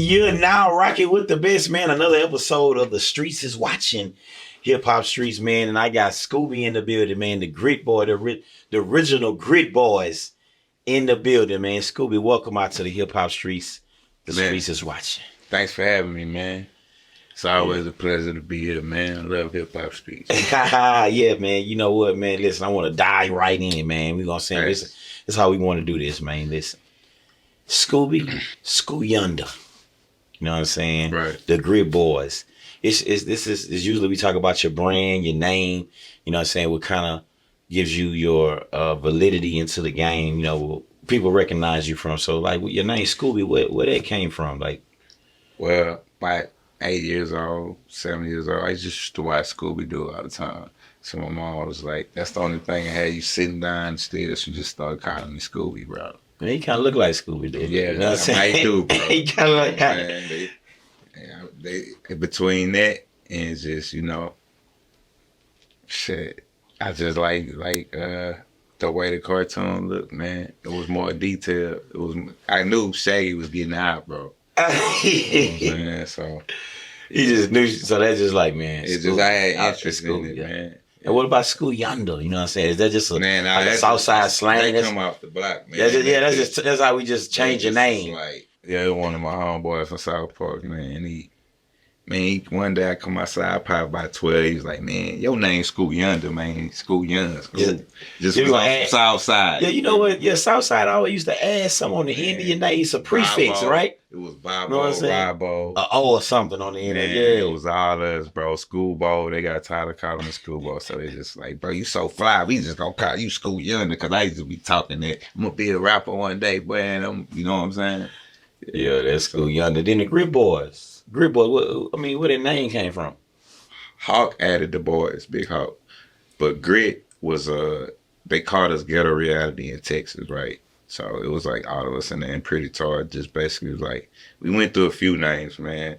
You're now rocking with the best, man. Another episode of the Streets is watching. Hip Hop Streets, man. And I got Scooby in the building, man. The Grit Boy, the original Grit Boys in the building, man. Scooby, welcome out to the Hip Hop Streets. The Streets is watching. Thanks for having me, man. It's always a pleasure to be here, man. I love Hip Hop Streets. Yeah, man. You know what, man? Listen, I want to dive right in, man. We're going to say this is how we want to do this, man. Listen. Scooby, Yonder. You know what I'm saying? Right. The Grit Boys. This is usually we talk about your brand, your name. You know what I'm saying? What kind of gives you your validity into the game. You know, people recognize you from. So, like, your name Scooby, where that came from? Like, well, like 8 years old, 7 years old, I just used to watch Scooby Doo all the time. So my mom was like, "That's the only thing I had you sitting down instead." She just started calling me Scooby, bro. Man, he kind of look like Scooby Doo. Yeah, you know what I'm saying? I do, bro. He kind of like that. They between that and just, you know, shit. I just like the way the cartoon looked, man. It was more detailed. I knew Shaggy was getting out, bro. You know what I'm saying? So he just knew. So that's just like, man. It's just I had interest in it, man. And what about School Yonder? You know what I'm saying? Is that just a South Side slang? They come off the block, man. That's how we just change your name. Like, one of my homeboys from South Park, man. One day I come outside, probably about 12. He was like, "Man, your name's School Yonder, man. School Yonder. Just South Side." Yeah, you know what? Yeah, South Side always used to add something on the end of your name. It's a prefix, right? It was Bobo, or something on the end. Yeah, it was all us, bro. Schoolboy. They got tired of calling me Schoolboy, so they just like, "Bro, you so fly. We just gonna call you School Yonder," because I used to be talking that I'm gonna be a rapper one day, boy. And you know what I'm saying? Yeah, that's School Yonder. Then the Grit Boys. Grit Boys. Where their name came from? Hawk added the boys, Big Hawk, but Grit was they called us G.R.I.T in Texas, right? So it was like all of us in there, and Pretty Tard just basically was like, we went through a few names, man.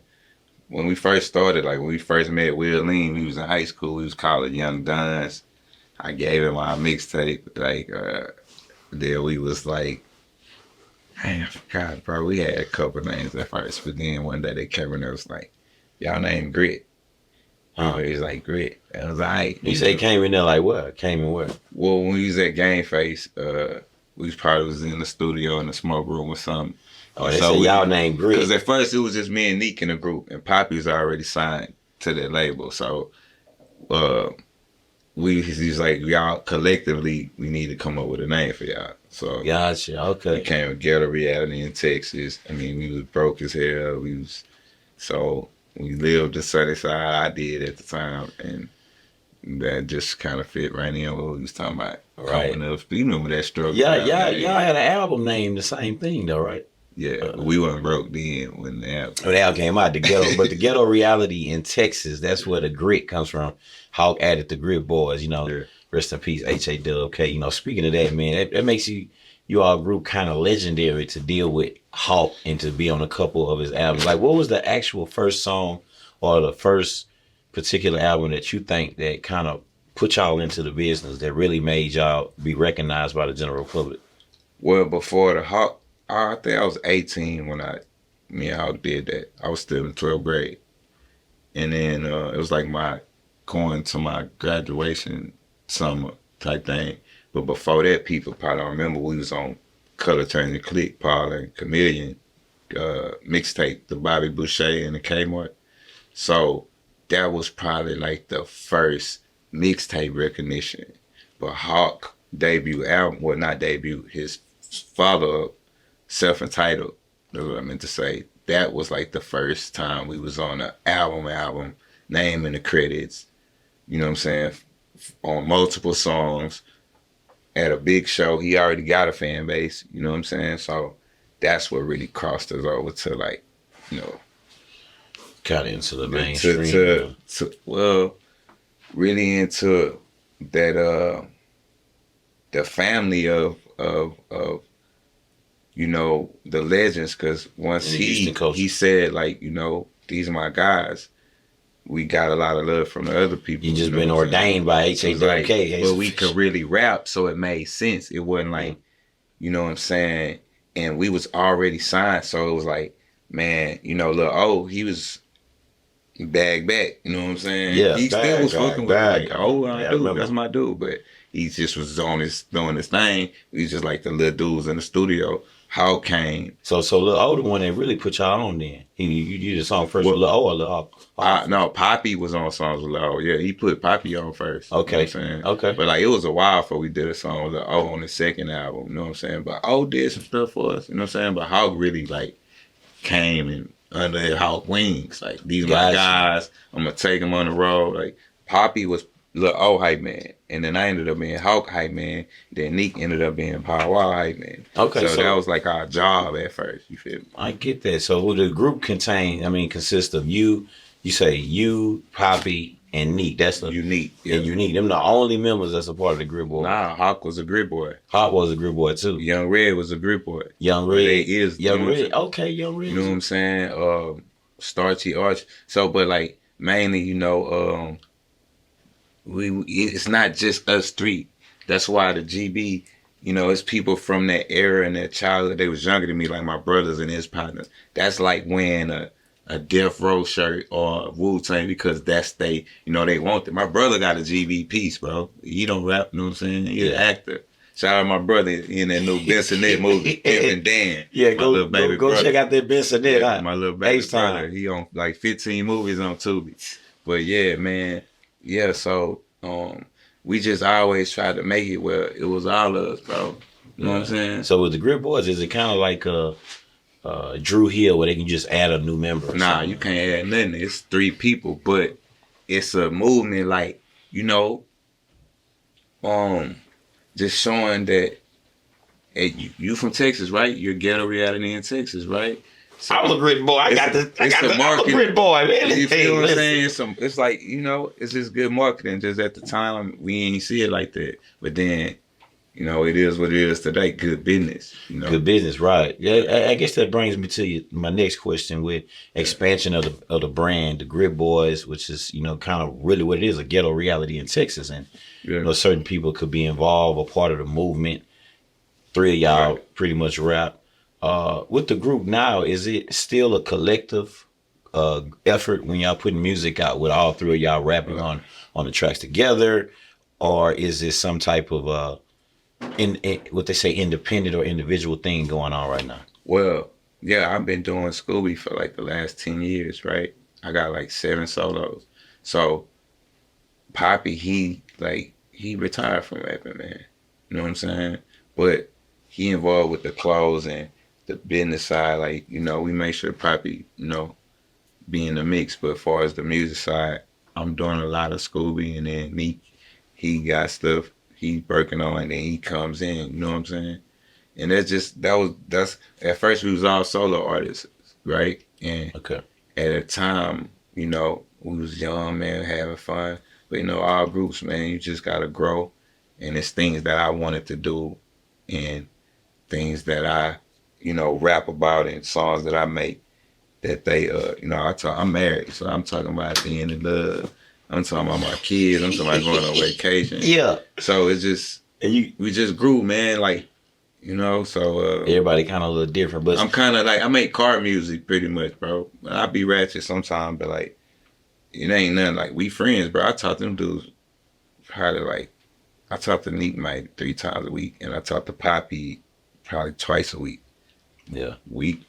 When we first started, like when we first met Will Lean, we was in high school, we was called Young Duns. I gave him our mixtape, like, then we was like, man, I forgot, bro. We had a couple names at first, but then one day they came and it was like, y'all name Grit. Oh, he was like, Grit. I was like, you say came in there like what? Came in what? Well, when we was at Game Face, we probably was in the studio in the smoke room or something. Oh, they said y'all named Grit. Because at first it was just me and Neek in the group, and Poppy was already signed to that label. So he's like, y'all collectively, we need to come up with a name for y'all. So gotcha, okay. We came with G.R.I.T in Texas. I mean, we was broke as hell. So we lived the sunny side. I did at the time, and that just kind of fit right in what we was talking about. Right. You remember that struggle? Yeah, y'all had an album named the same thing though, right? Yeah, we weren't broke then when the album came out. The ghetto, but the G.R.I.T in Texas, that's where the grit comes from. Hawk added the Grit Boys, you know. Yeah. Rest in peace, H.A.W.K. You know, speaking of that, man, that makes you all group kind of legendary to deal with Hawk and to be on a couple of his albums. Like, what was the actual first song or the first particular album that you think that kind of put y'all into the business that really made y'all be recognized by the general public? Well, before the Hawk, I think I was 18 when me and Hawk did that. I was still in 12th grade. And then it was like going to my graduation summer type thing. But before that, people probably don't remember, we was on Color Turn and Click, Paul and Chameleon mixtape, the Bobby Boucher and the Kmart. So that was probably like the first mixtape recognition. But Hawk debut album, well, not debut, his follow-up, Self-Entitled, that's what I meant to say. That was like the first time we was on an album, name in the credits, you know what I'm saying, on multiple songs, at a big show. He already got a fan base, you know what I'm saying? So that's what really crossed us over to, like, you know, got into the mainstream. Really into that the family of you know, the legends, because once he said, like, you know, these are my guys, we got a lot of love from the other people. You just been ordained by H.A.W.K. Like, but we could really rap, so it made sense. It wasn't like, you know what I'm saying, and we was already signed, so it was like, man, you know, Lil O, he was bag back. You know what I'm saying? Yeah, He still was fucking with bag. like, oh, I Yeah, I do. remember. That's my dude. But he just was on his doing his thing. He was just like the little dudes in the studio. How came? So Lil O the one that really put y'all on then. You did the song first with Well, Lil O or Lil O? no, Poppy was on songs with Lil O. Yeah, he put Poppy on first. Okay. You know what I'm saying? Okay. But like it was a while before we did a song with Lil O on the second album. You know what I'm saying? But O did some stuff for us. You know what I'm saying? But Hawk really like came and under Hawk wings. Like these are my guys. I'm gonna take them on the road. Like Poppy was Lil O hype man, and then I ended up being Hawk hype man. Then Neek ended up being Power Wow hype man. Okay, so that was like our job at first. You feel me? I get that. So the group consists of you. You say you, Poppy, and Neek. That's the Unique. Yeah. And Unique. Them the only members that's a part of the Grit Boy. Nah, Hawk was a Grit Boy. Hawk was a Grit Boy too. Young Red was a Grit Boy. Young Red is Young Red. Okay, Young Red. You know what I'm saying? Starchy Arch. So, but like mainly, you know, it's not just us three. That's why the GB, you know, it's people from that era and that childhood. They was younger than me, like my brothers and his partners. That's like wearing a Death Row shirt or Wu-Tang because that's they want it. My brother got a GB piece, bro. He don't rap, you know what I'm saying? He's an actor. Shout out my brother in that new Bensonet movie, Pimp and Dan. Yeah, go check out that Bensonet. Yeah, my little baby brother. He on like 15 movies on Tubi. But yeah, man. Yeah, so we just always tried to make it where it was all of us, bro. You know what I'm saying? So with the Grit Boys, is it kind of like Drew Hill where they can just add a new member? Nah, you can't add nothing. It's 3 people, but it's a movement like, you know, just showing that hey, you from Texas, right? You're ghetto reality in Texas, right? So I was a Grit Boy. I'm a Grit Boy, man. You feel what I'm saying? It's like, you know, it's just good marketing. Just at the time, we ain't see it like that. But then, you know, it is what it is today. Good business, you know. Good business, right? Yeah, I guess that brings me to my next question with expansion of the brand, the Grit Boys, which is, you know, kind of really what it is, a ghetto reality in Texas. And, you know, certain people could be involved or part of the movement. 3 of y'all pretty much rap. With the group now, is it still a collective effort when y'all putting music out with all 3 of y'all rapping on the tracks together? Or is it some type of what they say independent or individual thing going on right now? Well, yeah, I've been doing Scooby for like the last 10 years, right? I got like 7 solos. So Poppy, he retired from rapping, man. You know what I'm saying? But he involved with the clothes and the business side. Like, you know, we make sure Poppy, you know, be in the mix. But as far as the music side, I'm doing a lot of Scooby, and then he got stuff he working on, and then he comes in, you know what I'm saying? And that's at first we was all solo artists, right? And at a time, you know, we was young, man, having fun. But, you know, all groups, man, you just gotta grow. And it's things that I wanted to do and things that I, you know, rap about and songs that I make that they, you know, I'm married, so I'm talking about being in love. I'm talking about my kids. I'm talking about going on vacation. Yeah. So it's just, we just grew, man. Like, you know, so. Everybody kind of a little different, but. I'm kind of like, I make car music pretty much, bro. I be ratchet sometimes, but like, it ain't nothing. Like, we friends, bro. I talk to them dudes probably like, I talk to Neek like 3 times a week, and I talk to Poppy probably twice a week. Yeah. We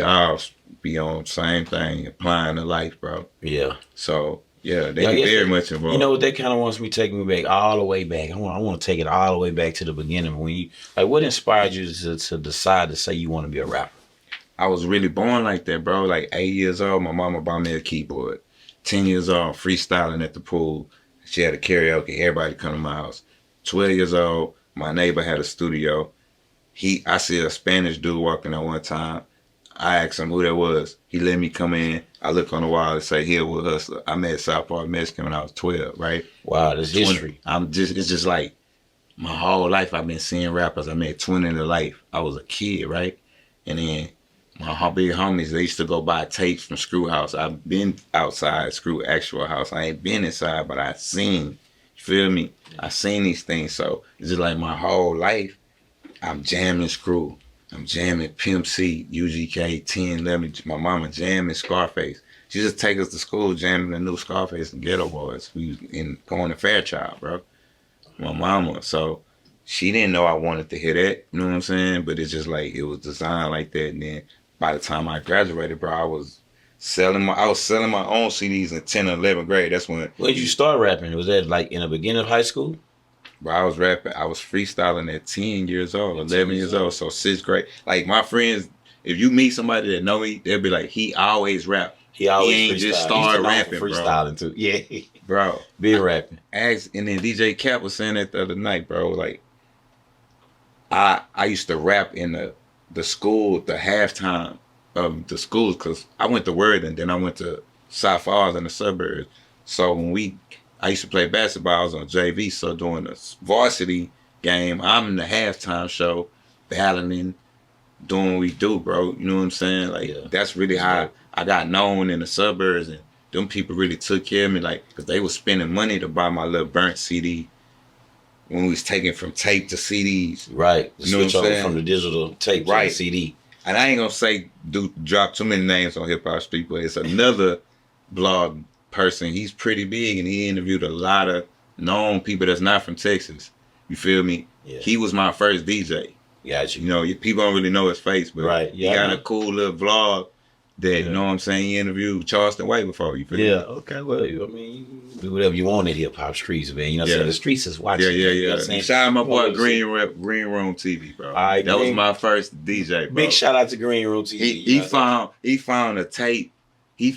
all be on the same thing, applying to life, bro. Yeah. So, yeah, they very much involved. You know, that kind of wants me taking me back all the way back. I want to take it all the way back to the beginning. When you, like, what inspired you to decide to say you want to be a rapper? I was really born like that, bro. Like 8 years old, my mama bought me a keyboard. 10 years old, freestyling at the pool. She had a karaoke. Everybody come to my house. 12 years old, my neighbor had a studio. I see a Spanish dude walking in one time. I asked him who that was. He let me come in. I look on the wall and say, "Here with Hustler." I met South Park Mexican when I was 12, right? Wow, that's history. It's just like my whole life I've been seeing rappers. I met Twin in the life. I was a kid, right? And then my big homies, they used to go buy tapes from Screw House. I've been outside Screw actual house. I ain't been inside, but I seen, you feel me? I seen these things. So it's just like my whole life, I'm jamming Screw. I'm jamming Pimp C, UGK, 10, 11. My mama jamming Scarface. She just take us to school jamming the new Scarface and Ghetto Boys. We was going to Fairchild, bro. My mama. So she didn't know I wanted to hear that. You know what I'm saying? But it's just like it was designed like that. And then by the time I graduated, bro, I was selling my own CDs in 10th or 11th grade. That's when. When did you start rapping? Was that like in the beginning of high school? Bro, I was rapping. I was freestyling at 10 years old, 11 years old. So 6th grade. Like my friends, if you meet somebody that know me, they'll be like, he always rap. He always ain't just started rapping, freestyling bro. too. Yeah, bro. been rapping. And then DJ Cap was saying that the other night, bro. Like, I used to rap in the school, the halftime of the schools, because I went to Worthing, then I went to South Falls in the suburbs. So when I used to play basketball, I was on JV, so during the varsity game, I'm in the halftime show, battling, doing what we do, bro. You know what I'm saying? Like, that's really how I got known in the suburbs, and them people really took care of me, like, because they was spending money to buy my little burnt CD when we was taking from tape to CDs. Right. You know what I'm saying? From the digital tape to the CD. And I ain't gonna say drop too many names on Hip Hop Street, but it's another blog person. He's pretty big, and he interviewed a lot of known people that's not from Texas. You feel me? Yeah. He was my first DJ. Gotcha. You know, people don't really know his face, but he got a cool little vlog that, you know what I'm saying, he interviewed Charleston White before. You feel me? Okay. Well, I mean, do whatever you want at Hip Hop Streets, man. You know what I'm saying? The streets is watching. Yeah. You know Shout out my boy Green Room TV, bro. Right, that was my first DJ, bro. Big shout out to Green Room TV. He found a tape. He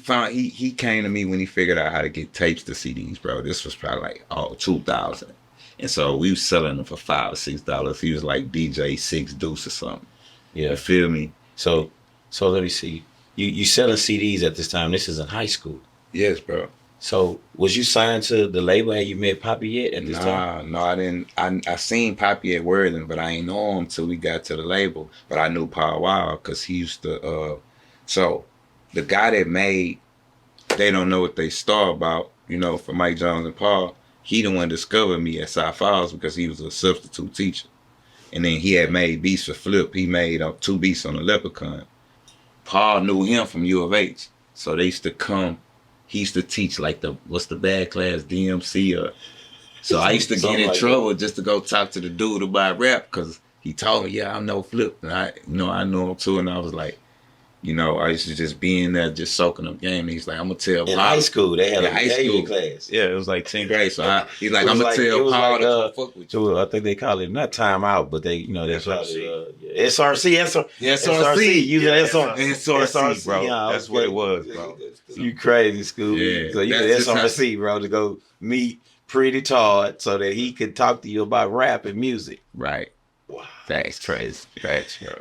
came to me when he figured out how to get tapes to CDs, bro. This was probably like 2000. And so we was selling them for $5 or $6. He was like DJ 6 Deuce or something. Yeah. You feel me? So let me see. You selling CDs at this time. This is in high school. Yes, bro. So was you signed to the label? Had you met Poppy yet at this time? No, I didn't. I seen Poppy at Worthing, but I ain't know him till we got to the label. But I knew Paul Wild because he used to. So the guy that made They Don't Know What They Star About, you know, for Mike Jones and Paul, he the one discovered me at South Falls because he was a substitute teacher. And then he had made beats for Flip. He made 2 beats on the Leprechaun. Paul knew him from U of H. So they used to come. He used to teach like what's the bad class, DMC. So I used to get in trouble just to go talk to the dude about rap because he told me, yeah, I know Flip. And I know him too. And I was like, you know, I used to just be in there just soaking up game. And he's like, I'm going to tell Paul. In high school, they had a high school class. Yeah, it was like 10th grade. So he's like, I'm going to tell Paul to come fuck with you. I think they call it, not time out, but they, you know, that's SRC. SRC. SRC, bro. Yeah, that's what it was, bro. You crazy, Scooby. Yeah, so you did SRC, bro, to go meet Pretty Todd so that he could talk to you about rap and music. Right. Wow. That's crazy.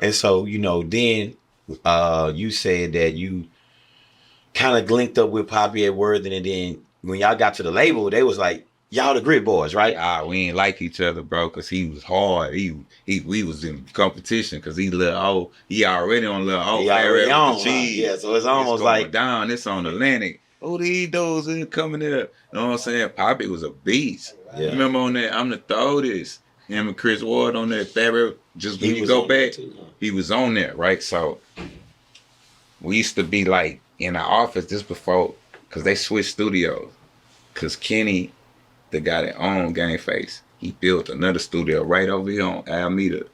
And so, you know, then you said that you kind of linked up with Poppy at Worthing, and then when y'all got to the label, they was like, y'all the Grit Boys, right? We ain't like each other, bro, because he was hard. We was in competition because he little old. He already on little old. He already on, yeah, so it's almost like down. It's on Atlantic. These dudes ain't coming in. You know what I'm saying? Poppy was a beast. Yeah. Remember on that, I'm the Throatest. Him and Chris Ward on that fabric. Just when you go back, he was on there, right? So we used to be like in the office just before, because they switched studios. Because Kenny, the guy that owned Game Face, he built another studio right over here on Alameda. You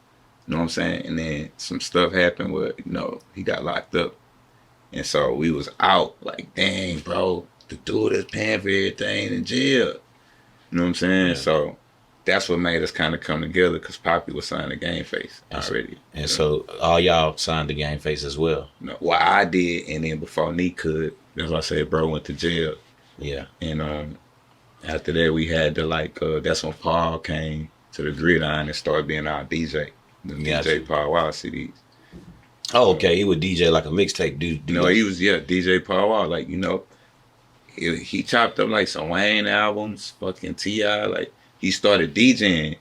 know what I'm saying? And then some stuff happened where, you know, he got locked up. And so we was out like, dang, bro, the dude that's paying for everything in jail. You know what I'm saying? Yeah. So that's what made us kind of come together, because Poppy was signed to Game Face already. And so all y'all signed to Game Face as well? No, well, I did, and then before Neek could, that's why I said bro went to jail. Yeah. And after that, we had to that's when Paul came to the gridiron and started being our DJ. The DJ Paul Wild CDs. Oh, okay. He would DJ like a mixtape dude. No, he was, DJ Paul Wild. Like, you know, he chopped up like some Wayne albums, fucking T.I. Like, he started DJing.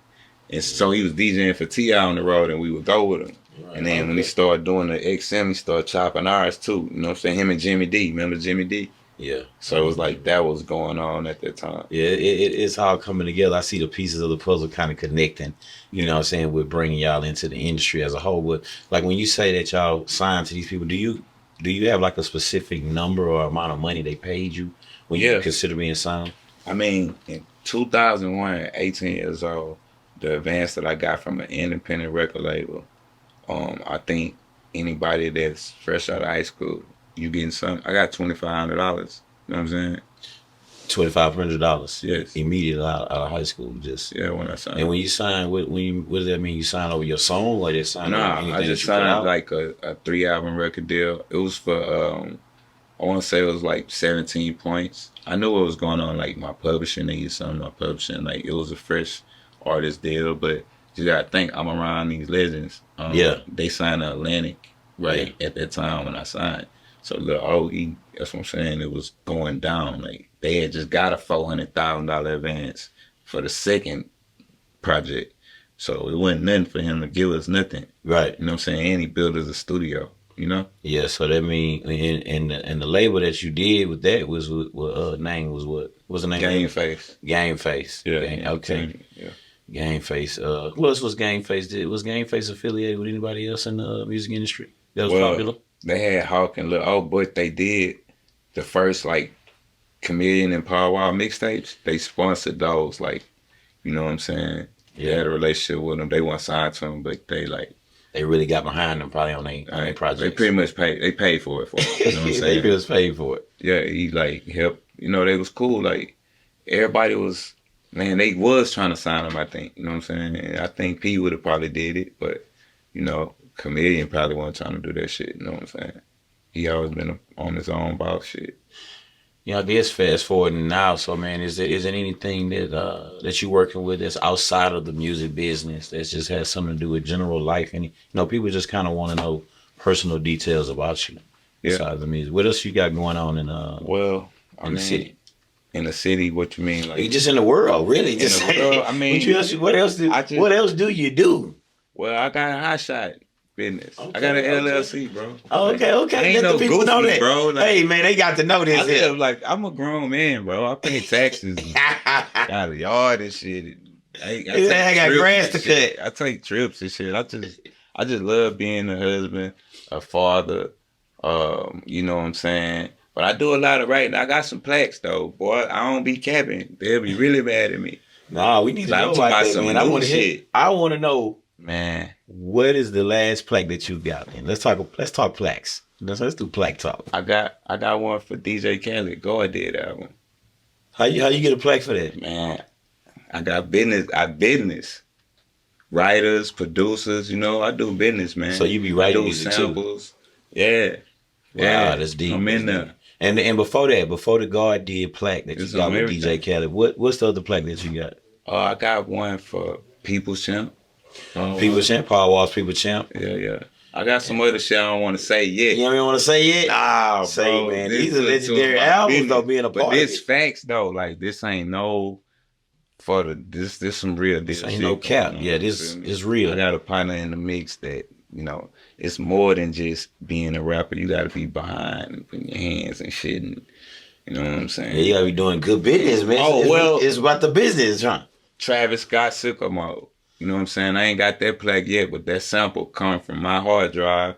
And so he was DJing for T.I. on the road, and we would go with him. Right, and then when he started doing the XM, he started chopping ours too. You know what I'm saying? Him and Jimmy D. Remember Jimmy D? Yeah. So it was like that was going on at that time. Yeah, it's all coming together. I see the pieces of the puzzle kind of connecting, you know what I'm saying, with bringing y'all into the industry as a whole. But like when you say that y'all signed to these people, do you have like a specific number or amount of money they paid you when you Yeah. consider being signed? I mean, in 2001, at 18 years old, the advance that I got from an independent record label, I think anybody that's fresh out of high school, you getting something. I got $2,500. You know what I'm saying? $2,500. Yes. Immediately out of high school, just. Yeah, when I signed. And when you sign, what does that mean? You sign over your song, or they sign over anything I just that you put signed out? like a 3-album record deal. It was for I want to say it was like 17 points. I knew what was going on. Like my publishing needed something. My publishing, like it was a fresh artist deal, but you gotta think I'm around these legends. Yeah. They signed to Atlantic right at that time when I signed. So Lil OE, that's what I'm saying. It was going down. Like they had just got a $400,000 advance for the second project. So it wasn't nothing for him to give us nothing. Right. You know what I'm saying? And he built us a studio, you know? Yeah, so that mean and the label that you did with that was what name was what? What's the name? Game Face. Game Face. Yeah. Okay. Yeah. Game Face. Who else was Game Face? Was Game Face affiliated with anybody else in the music industry that was popular? They had Hawk and Lil O, but they did the first like Chameleon and Power Wall mixtapes. They sponsored those, like, you know what I'm saying? Yeah. They had a relationship with them. They weren't signed to them, but they really got behind them probably on their projects. They pretty much paid for it for them. You know what I'm saying? They just paid for it. Yeah, he like helped. You know, they was cool. Like everybody was, man, they was trying to sign him, I think. You know what I'm saying? And I think P would have probably did it, but you know, Chameleon probably wasn't trying to do that shit. You know what I'm saying? He always been on his own about shit. You know, this fast forwarding now. So, man, is there anything that you're working with that's outside of the music business that just has something to do with general life? And people just kind of want to know personal details about you besides the music. What else you got going on in the city? In the city, what you mean? Like just in the world, really? In the world, I mean, what else do you do? Well, I got a hot shot business. Okay, I got an LLC, bro. Oh, okay. Ain't Let no the people goofy, know that, bro. Like, hey, man, they got to know this. I live like I'm a grown man, bro. I pay taxes. Got a yard and shit. I got grass to cut. I take trips and shit. I just love being a husband, a father. You know what I'm saying? But I do a lot of writing. I got some plaques though, boy. I don't be capping. They'll be really mad at me. Nah, we need to know about that, man. I want to know, man. What is the last plaque that you got? Man, let's talk plaques. Let's do plaque talk. I got one for DJ Khaled. G.R.I.T did that one. How you get a plaque for that? Man, I got business. Writers, producers, I do business, man. So you be writing music samples too? Yeah. Wow, that's deep. I'm in there. And before that, before the G.R.I.T plaque that you got with DJ Khaled, what's the other plaque that you got? I got one for People's Champ. People's Champ, Paul Wall's People's Champ. Yeah. I got some other shit I don't want to say yet. You don't even want to say yet? Nah, bro. Man. These are legendary albums, though, being a part of it. But this facts, though. Like, this ain't no... This some real deal shit. Ain't no cap. Yeah, this is real. I got a partner in the mix that, it's more than just being a rapper. You got to be behind and putting your hands and shit. And, you know what I'm saying? Yeah, you got to be doing good business, man. It's about the business, huh? Travis Scott Sicko Mode. You know what I'm saying? I ain't got that plaque yet, but that sample come from my hard drive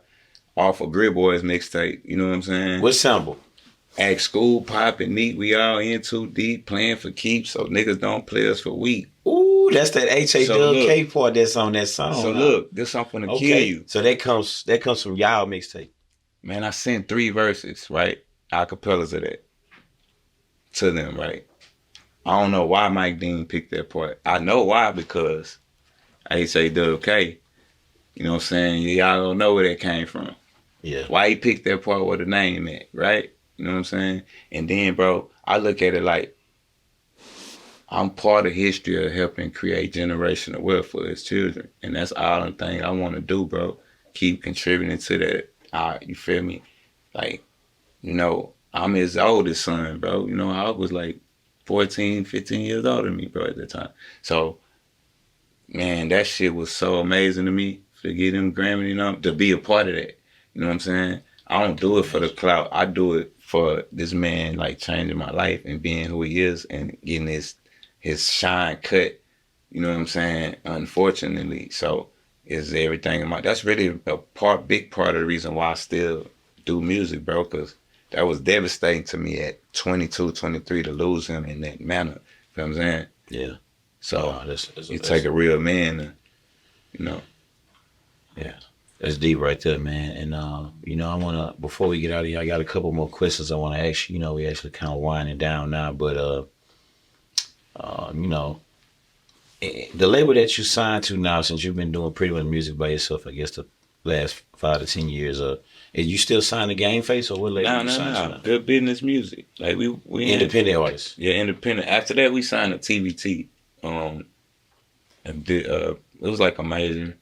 off of Grit Boys mixtape. You know what I'm saying? What sample? Act School, Pop, and Neat. We all in too deep, playing for keeps, so niggas don't play us for weed. Ooh, that's that H.A.K. part that's on that song. So look, this I'm finna kill you. So that comes from y'all mixtape. Man, I sent 3 verses, right? Acapellas of that to them, right? I don't know why Mike Dean picked that part. I know why, because H.A.K. You know what I'm saying? Y'all don't know where that came from. Yeah. Why he picked that part with the name at, right? You know what I'm saying? And then, bro, I look at it like I'm part of history of helping create generational wealth for his children. And that's all the thing I want to do, bro. Keep contributing to that. You feel me? Like, I'm his oldest son, bro. I was like 14, 15 years older than me, bro, at the time. So, man, that shit was so amazing to me to get him Grammy, to be a part of that. You know what I'm saying? I don't do it for the clout. I do it for this man like changing my life and being who he is and getting his shine cut. You know what I'm saying? Unfortunately, so is everything in my. That's really a big part of the reason why I still do music, bro. Because that was devastating to me at 22, 23 to lose him in that manner. You know what I'm saying? Yeah. So that's you take a real man, you know. Yeah. That's deep right there, man. And you know, I wanna before we get out of here, I got a couple more questions I wanna ask you. You know, we actually kind of winding down now, but you know, the label that you signed to now, since you've been doing pretty much music by yourself, I guess the last 5 to 10 years, is you still signed to Game Face or what label you signed to now? Good Business Music. Like we independent artists. Yeah, independent. After that, we signed to TVT. It was like amazing.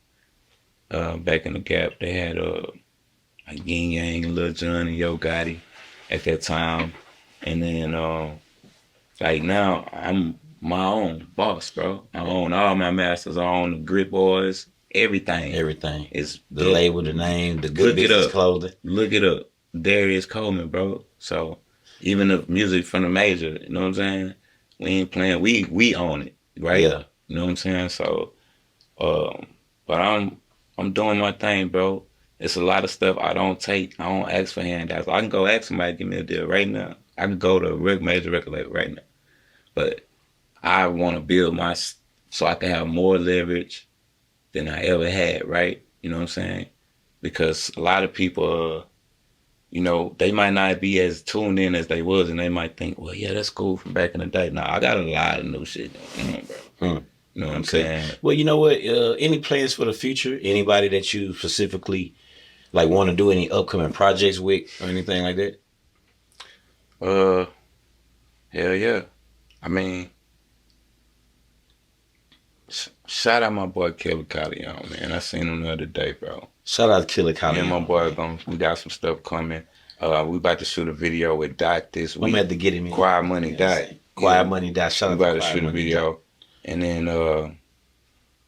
Back in the Gap, they had like Yin Yang and Lil Jon and Yo Gotti at that time, and then like now I'm my own boss, bro. I own all my masters. I own the Grit Boys. Everything. Everything. Is the label, the name, the Good Business clothing. Look it up. Darius Coleman, bro. So even the music from the major, you know what I'm saying? We ain't playing. We own it, right? Yeah. You know what I'm saying? So, but I'm doing my thing, bro. It's a lot of stuff I don't take. I don't ask for handouts. I can go ask somebody to give me a deal right now. I can go to a major record label right now. But I want to build so I can have more leverage than I ever had, right? You know what I'm saying? Because a lot of people, you know, they might not be as tuned in as they was, and they might think, well, yeah, that's cool from back in the day. Nah, I got a lot of new shit going on, bro. You know what I'm saying? Well, you know what? Any plans for the future? Anybody that you specifically like want to do any upcoming projects with or anything like that? Hell yeah. I mean, shout out my boy Killer Callion, man. I seen him the other day, bro. Shout out to Killer Callion. Me and my boy, we got some stuff coming. We about to shoot a video with Dot this week. I'm going to have to get him in. Quiet Money Dot. Quiet Money Dot. Shout out to Quiet Money Dot. We about to shoot a video. And then,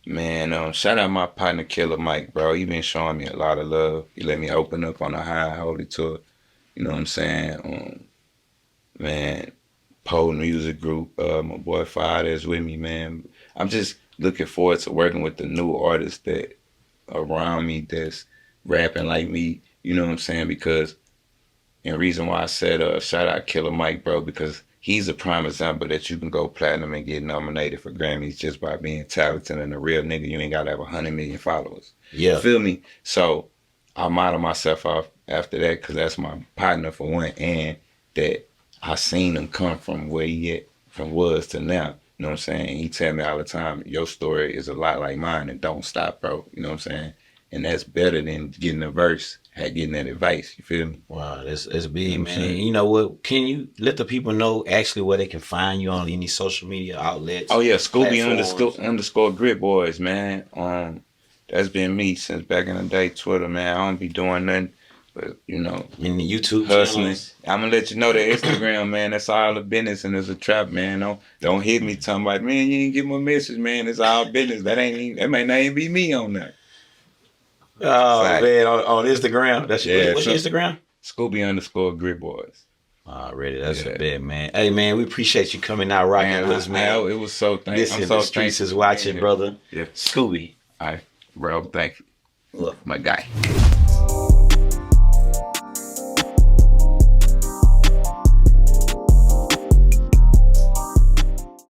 man, shout out my partner Killer Mike, bro. He been showing me a lot of love. He let me open up on a high holy tour. You know what I'm saying? Man, Pole Music Group. My boy Fire is with me, man. I'm just looking forward to working with the new artists that around me that's rapping like me. You know what I'm saying? Because, and reason why I said shout out Killer Mike, bro, because he's a prime example that you can go platinum and get nominated for Grammys just by being talented and a real nigga. You ain't got to have 100 million followers. Yeah. You feel me? So I model myself off after that because that's my partner for one, and that I seen him come from where he was to now. You know what I'm saying? He tell me all the time, your story is a lot like mine and don't stop, bro. You know what I'm saying? And that's better than getting a verse, getting that advice. You feel me? Wow, that's big, man. And you know what? Can you let the people know actually where they can find you on any social media outlets? Oh yeah, Scooby underscore Grit Boys, man. That's been me since back in the day. Twitter, man. I don't be doing nothing, but you know, in the YouTube hustling. channels. I'm gonna let you know that Instagram, man. That's all the business, and it's a trap, man. Don't hit me talking about, man. You ain't get my message, man. It's all business. That may not even be me on that. Oh man, on Instagram. That's what's your Instagram? Scooby underscore Grit Boys. Already, that's a bad man. Hey man, we appreciate you coming out rocking with us, man. It was so thankful. Listen, the streets is watching, brother. Yeah. Scooby. All right, bro. Thank you. Look, my guy.